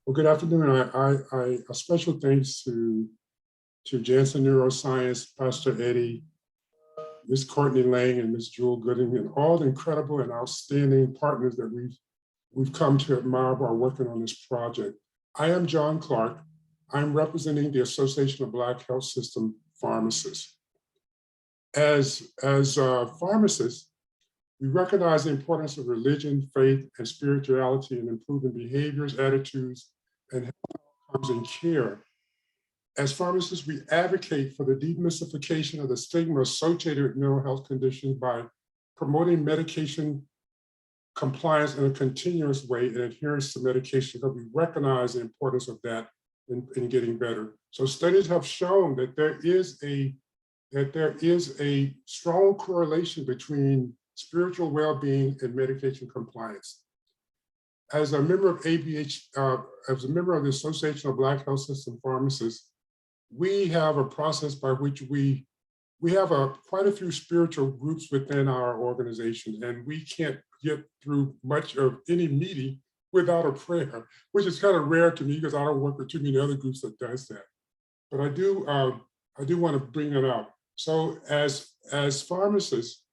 Well, good afternoon. A special thanks to Janssen Neuroscience, Pastor Eddie, Ms. Courtney Lang, and Ms. Jewel Gooding, and all the incredible and outstanding partners that we've come to admire while working on this project. I am John Clark. I'm representing the Association of Black Health System Pharmacists. As pharmacists, we recognize the importance of religion, faith, and spirituality in improving behaviors, attitudes, and health outcomes and care. As pharmacists, we advocate for the demystification of the stigma associated with mental health conditions by promoting medication compliance in a continuous way and adherence to medication, because we recognize the importance of that in getting better. So studies have shown that there is a strong correlation between spiritual well-being and medication compliance. As a member of as a member of the Association of Black Health System Pharmacists, we have a process by which we have quite a few spiritual groups within our organization, and we can't get through much of any meeting without a prayer, which is kind of rare to me because I don't work with too many other groups that does that. But I do want to bring it up. So as pharmacists,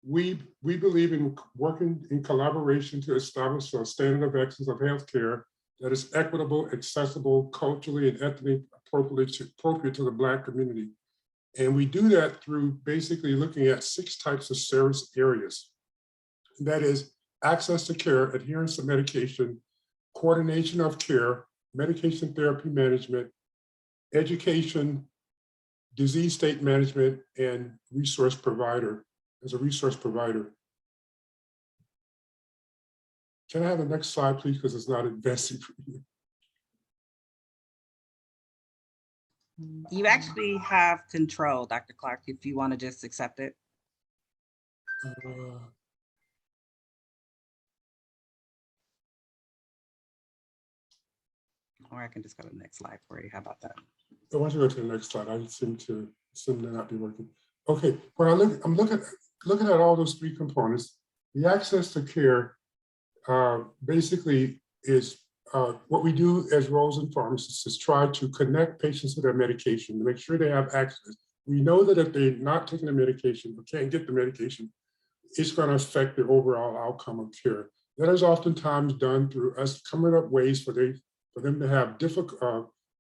we believe in working in collaboration to establish a standard of excellence of healthcare that is equitable, accessible, culturally and ethnically appropriate to the Black community. And we do that through basically looking at 6 types of service areas. That is access to care, adherence to medication, coordination of care, medication therapy management, education, disease state management, and resource provider. As a resource provider. Can I have the next slide, please, because it's not advancing for you. You actually have control, Dr. Clark, if you want to just accept it. Or I can just go to the next slide for you. How about that? I want to go to the next slide. I seem to not be working. Okay, when I'm looking at all those 3 components, the access to care basically is what we do as roles in pharmacists is try to connect patients to their medication to make sure they have access. We know that if they're not taking the medication or can't get the medication, it's going to affect the overall outcome of care. That is oftentimes done through us coming up ways for them to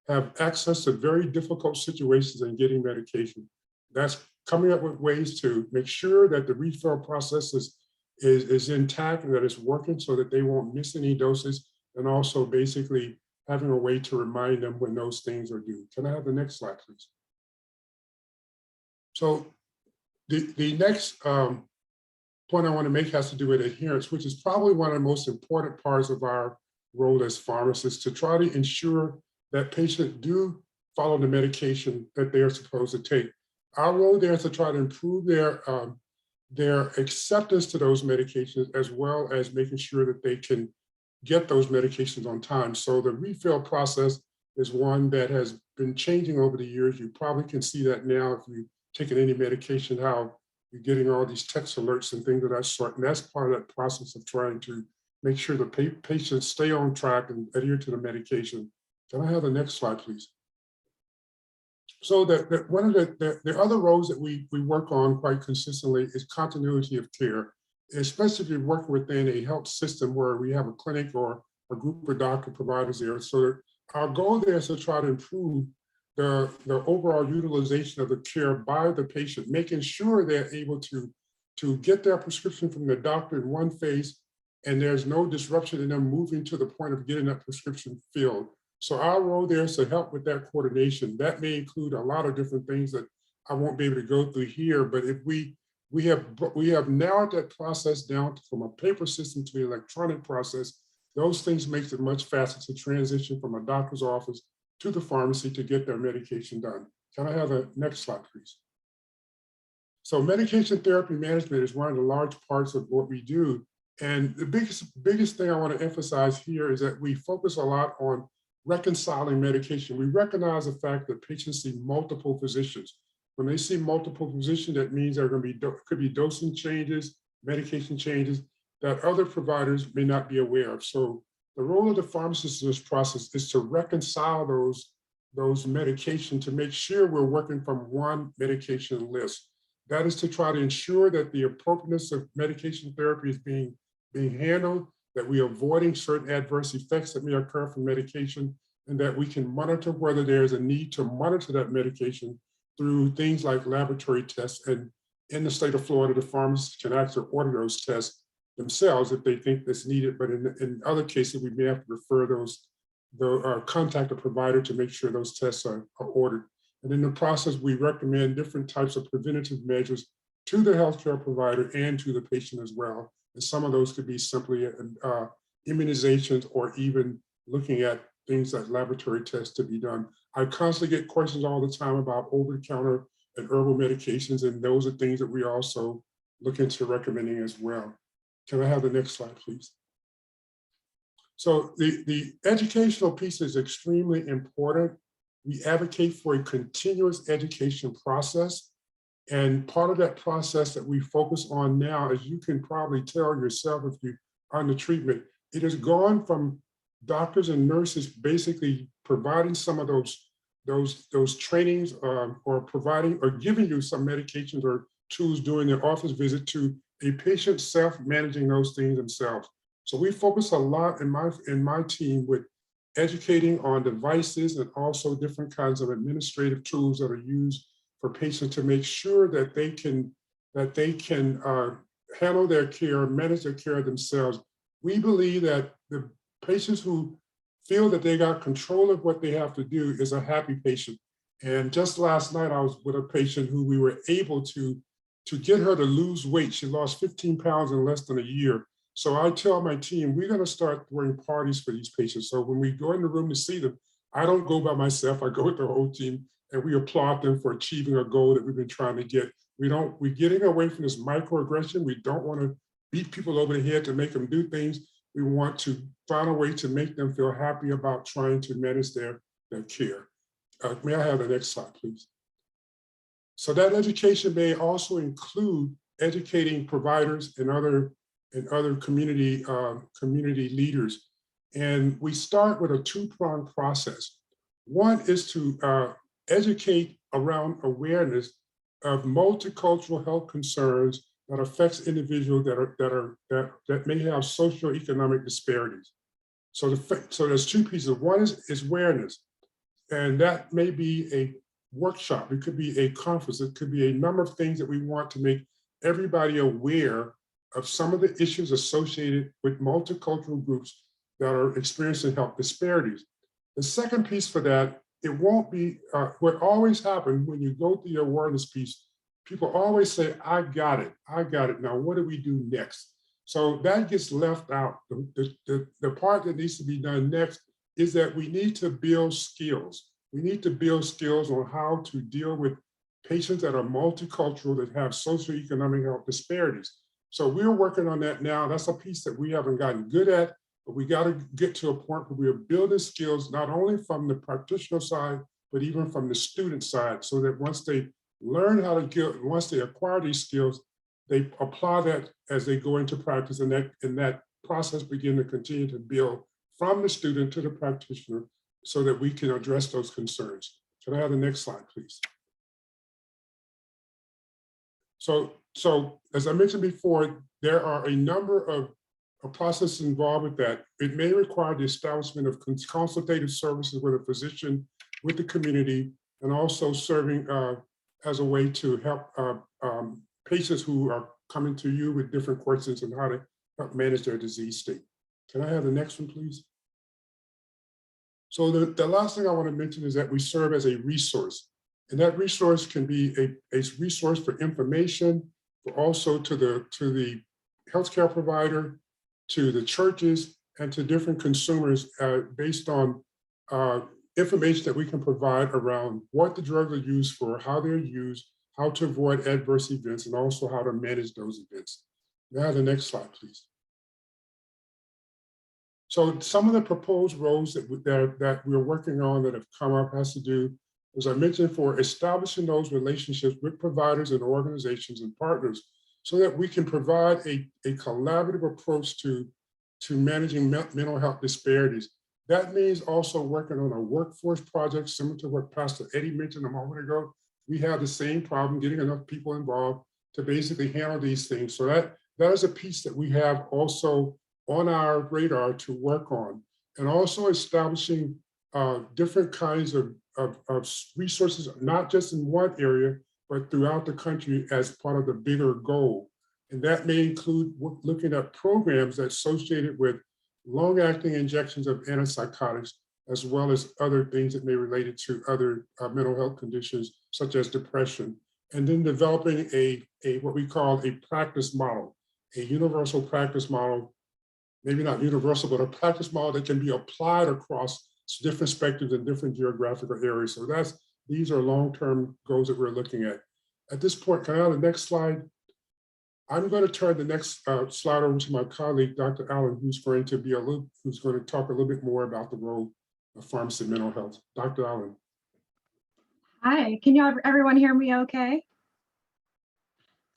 have access to very difficult situations and getting medication. That's coming up with ways to make sure that the refill process is intact and that it's working so that they won't miss any doses, and also basically having a way to remind them when those things are due. Can I have the next slide, please? So the next point I want to make has to do with adherence, which is probably one of the most important parts of our role as pharmacists, to try to ensure that patients do follow the medication that they are supposed to take. Our role there is to try to improve their acceptance to those medications, as well as making sure that they can get those medications on time. So the refill process is one that has been changing over the years. You probably can see that now if you've taken any medication, how you're getting all these text alerts and things of that sort. And that's part of that process of trying to make sure the patients stay on track and adhere to the medication. Can I have the next slide, please? So one of the other roles that we work on quite consistently is continuity of care, especially if you're working within a health system where we have a clinic or a group of doctor providers there. So our goal there is to try to improve the overall utilization of the care by the patient, making sure they're able to get their prescription from the doctor in one phase, and there's no disruption in them moving to the point of getting that prescription filled. So our role there is to help with that coordination. That may include a lot of different things that I won't be able to go through here, but if we have narrowed that process down from a paper system to the electronic process, those things makes it much faster to transition from a doctor's office to the pharmacy to get their medication done. Can I have the next slide, please? So medication therapy management is one of the large parts of what we do. And the biggest thing I want to emphasize here is that we focus a lot on reconciling medication. We recognize the fact that patients see multiple physicians. When they see multiple physicians, that means there are going to be could be dosing changes, medication changes that other providers may not be aware of. So The role of the pharmacist in this process is to reconcile those medications to make sure we're working from one medication list. That is to try to ensure that the appropriateness of medication therapy is being handled, that we are avoiding certain adverse effects that may occur from medication, and that we can monitor whether there's a need to monitor that medication through things like laboratory tests. And in the state of Florida, the pharmacists can actually order those tests themselves if they think that's needed. But in other cases, we may have to refer contact a provider to make sure those tests are ordered. And in the process, we recommend different types of preventative measures to the healthcare provider and to the patient as well. And some of those could be simply immunizations, or even looking at things like laboratory tests to be done. I constantly get questions all the time about over-the-counter and herbal medications, and those are things that we also look into recommending as well. Can I have the next slide, please? So the educational piece is extremely important. We advocate for a continuous education process. And part of that process that we focus on now, as you can probably tell yourself if you're on the treatment, it has gone from doctors and nurses basically providing some of those trainings or providing or giving you some medications or tools during their office visit to a patient self-managing those things themselves. So we focus a lot in my team with educating on devices and also different kinds of administrative tools that are used for patients to make sure that they can handle their care, manage their care themselves. We believe that the patients who feel that they got control of what they have to do is a happy patient. And just last night, I was with a patient who we were able to get her to lose weight. She lost 15 pounds in less than a year. So I tell my team, we're going to start throwing parties for these patients. So when we go in the room to see them, I don't go by myself, I go with the whole team, and we applaud them for achieving a goal that we've been trying to get. We're getting away from this microaggression. We don't want to beat people over the head to make them do things. We want to find a way to make them feel happy about trying to manage their care. May I have the next slide, please? So that education may also include educating providers and other community leaders. And we start with a two-pronged process. One is to educate around awareness of multicultural health concerns that affects individuals that may have socioeconomic disparities. So there's two pieces. One is awareness, and that may be a workshop. It could be a conference. It could be a number of things that we want to make everybody aware of some of the issues associated with multicultural groups that are experiencing health disparities. The second piece for that, it won't be, what always happens when you go through the awareness piece, people always say, I got it, now what do we do next? So that gets left out. The part that needs to be done next is that we need to build skills. We need to build skills on how to deal with patients that are multicultural, that have socioeconomic health disparities. So we're working on that now. That's a piece that we haven't gotten good at, but we got to get to a point where we are building skills, not only from the practitioner side, but even from the student side, so that once they learn how to once they acquire these skills, they apply that as they go into practice, and that process begin to continue to build from the student to the practitioner so that we can address those concerns. Can I have the next slide, please? So as I mentioned before, there are a number of processes involved with that. It may require the establishment of consultative services with a physician, with the community, and also serving as a way to help patients who are coming to you with different questions on how to help manage their disease state. Can I have the next one, please? So the last thing I want to mention is that we serve as a resource. And that resource can be a resource for information, but also to the healthcare provider, to the churches, and to different consumers based on information that we can provide around what the drugs are used for, how they're used, how to avoid adverse events, and also how to manage those events. Now the next slide, please. So some of the proposed roles that we're working on that have come up has to do, as I mentioned, for establishing those relationships with providers and organizations and partners so that we can provide a collaborative approach to to managing mental health disparities. That means also working on a workforce project similar to what Pastor Eddie mentioned a moment ago. We have the same problem, getting enough people involved to basically handle these things. So that is a piece that we have also on our radar to work on, and also establishing different kinds of resources, not just in one area, but throughout the country as part of the bigger goal. And that may include looking at programs that associated with long-acting injections of antipsychotics, as well as other things that may relate to other mental health conditions, such as depression. And then developing a what we call a practice model, a universal practice model, maybe not universal, but a practice model that can be applied across different spectrums and different geographical areas. So these are long-term goals that we're looking at. At this point, can I have the next slide? I'm going to turn the next slide over to my colleague, Dr. Allen, who's going to talk a little bit more about the role of pharmacy and mental health. Dr. Allen. Hi, can everyone hear me okay?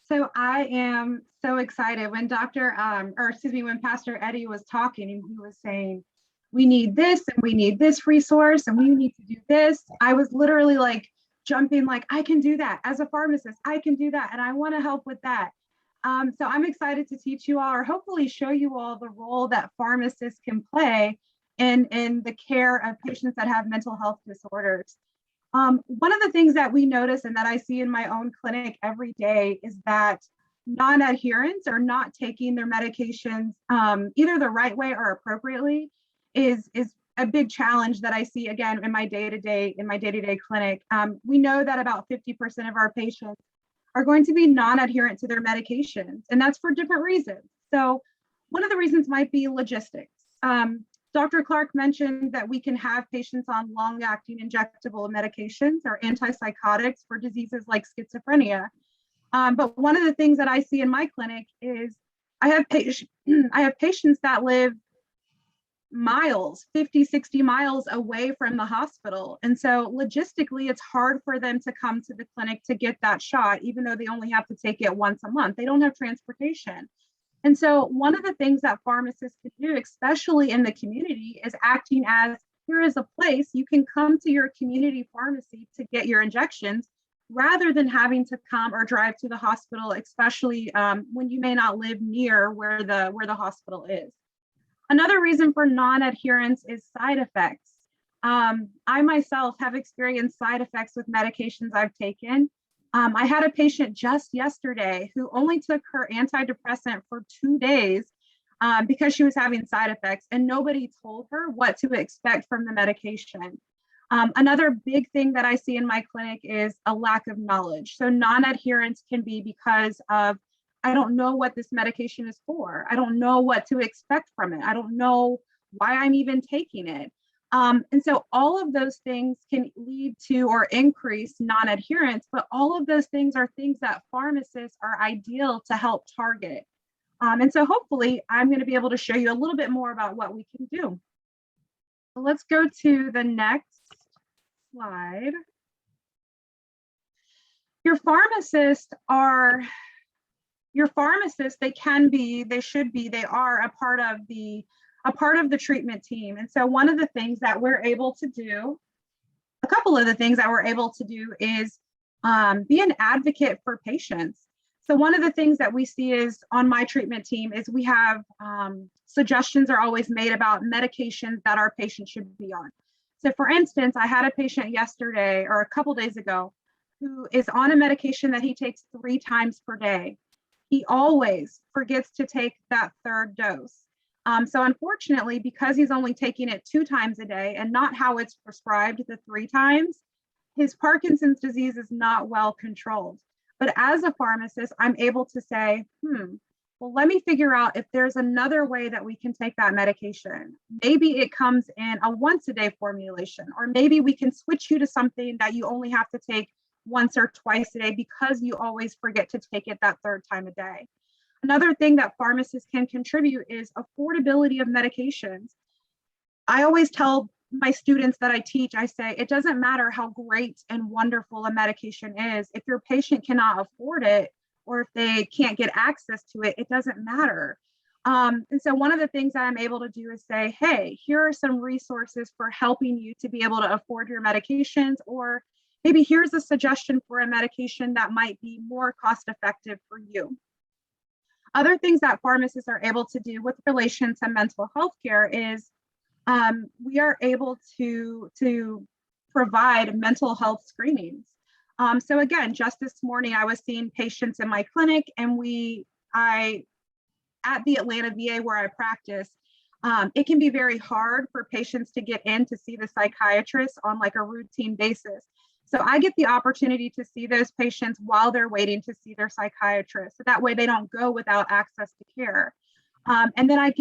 So I am so excited when when Pastor Eddie was talking and he was saying, we need this and we need this resource and we need to do this. I was literally like jumping, like, I can do that as a pharmacist, I can do that. And I want to help with that. So I'm excited to teach you all, or hopefully show you all the role that pharmacists can play in the care of patients that have mental health disorders. One of the things that we notice and that I see in my own clinic every day is that non-adherence or not taking their medications either the right way or appropriately is a big challenge that I see again in my day-to-day clinic. We know that about 50% of our patients are going to be non-adherent to their medications, and that's for different reasons. So one of the reasons might be logistics. Dr. Clark mentioned that we can have patients on long-acting injectable medications or antipsychotics for diseases like schizophrenia. But one of the things that I see in my clinic is I have patients that live miles, 50, 60 miles away from the hospital. And so logistically, it's hard for them to come to the clinic to get that shot, even though they only have to take it once a month. They don't have transportation. And so one of the things that pharmacists can do, especially in the community, is acting as, here is a place you can come to your community pharmacy to get your injections, rather than having to come or drive to the hospital, especially when you may not live near where the hospital is. Another reason for non-adherence is side effects. I myself have experienced side effects with medications I've taken. I had a patient just yesterday who only took her antidepressant for 2 days because she was having side effects, and nobody told her what to expect from the medication. Another big thing that I see in my clinic is a lack of knowledge. So non-adherence can be because of, I don't know what this medication is for. I don't know what to expect from it. I don't know why I'm even taking it. And so all of those things can lead to or increase non-adherence, but all of those things are things that pharmacists are ideal to help target. And so hopefully I'm going to be able to show you a little bit more about what we can do. So let's go to the next slide. Your pharmacists, they are a part of the treatment team. And so one of the things that we're able to do, a couple of the things that we're able to do is be an advocate for patients. So one of the things that we see is on my treatment team is we have suggestions are always made about medications that our patients should be on. So for instance, I had a patient yesterday or a couple days ago who is on a medication that he takes 3 times per day. He always forgets to take that 3rd dose. So unfortunately, because he's only taking it 2 times a day and not how it's prescribed the 3 times, his Parkinson's disease is not well controlled. But as a pharmacist, I'm able to say, well, let me figure out if there's another way that we can take that medication. Maybe it comes in a once-a-day formulation, or maybe we can switch you to something that you only have to take once or twice a day because you always forget to take it that 3rd time a day. Another thing that pharmacists can contribute is affordability of medications. I always tell my students that I teach, I say, it doesn't matter how great and wonderful a medication is. If your patient cannot afford it, or if they can't get access to it, it doesn't matter. And so one of the things that I'm able to do is say, hey, here are some resources for helping you to be able to afford your medications, or maybe here's a suggestion for a medication that might be more cost effective for you. Other things that pharmacists are able to do with relation to mental health care is we are able to provide mental health screenings. So again, just this morning, I was seeing patients in my clinic, and at the Atlanta VA where I practice, it can be very hard for patients to get in to see the psychiatrist on like a routine basis. So I get the opportunity to see those patients while they're waiting to see their psychiatrist. So that way they don't go without access to care. And then I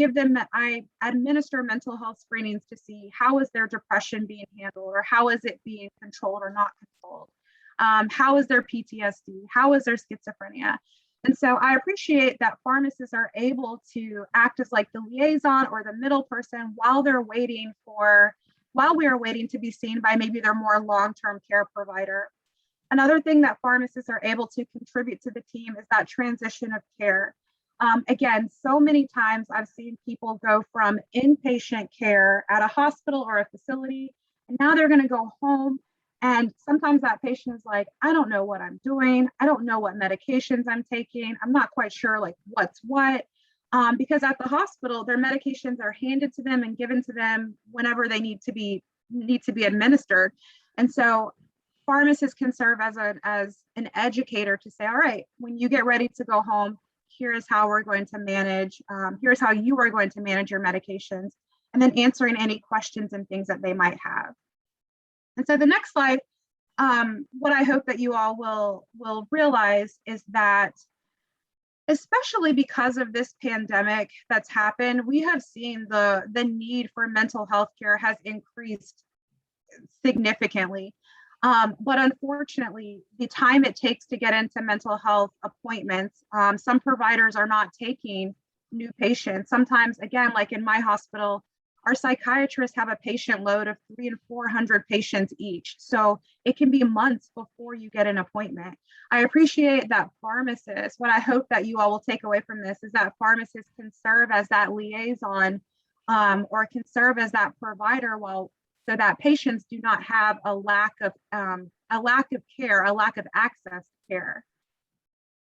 administer mental health screenings to see how is their depression being handled, or how is it being controlled or not controlled? How is their PTSD? How is their schizophrenia? And so I appreciate that pharmacists are able to act as like the liaison or the middle person while we are waiting to be seen by maybe their more long-term care provider. Another thing that pharmacists are able to contribute to the team is that transition of care. Again, so many times I've seen people go from inpatient care at a hospital or a facility, and now they're going to go home. And sometimes that patient is like, I don't know what I'm doing. I don't know what medications I'm taking. I'm not quite sure like what's what. Because at the hospital, their medications are handed to them and given to them whenever they need to be administered. And so pharmacists can serve as an educator to say, all right, when you get ready to go home, here's how we're going to manage, here's how you are going to manage your medications, and then answering any questions and things that they might have. And so the next slide, what I hope that you all will realize is that, especially because of this pandemic that's happened, we have seen the need for mental health care has increased significantly. But unfortunately, the time it takes to get into mental health appointments, some providers are not taking new patients. Sometimes, again, like in my hospital, our psychiatrists have a patient load of 300 and 400 patients each. So it can be months before you get an appointment. I appreciate that pharmacists, what I hope that you all will take away from this is that pharmacists can serve as that liaison, or can serve as that provider so that patients do not have a lack of care, a lack of access to care.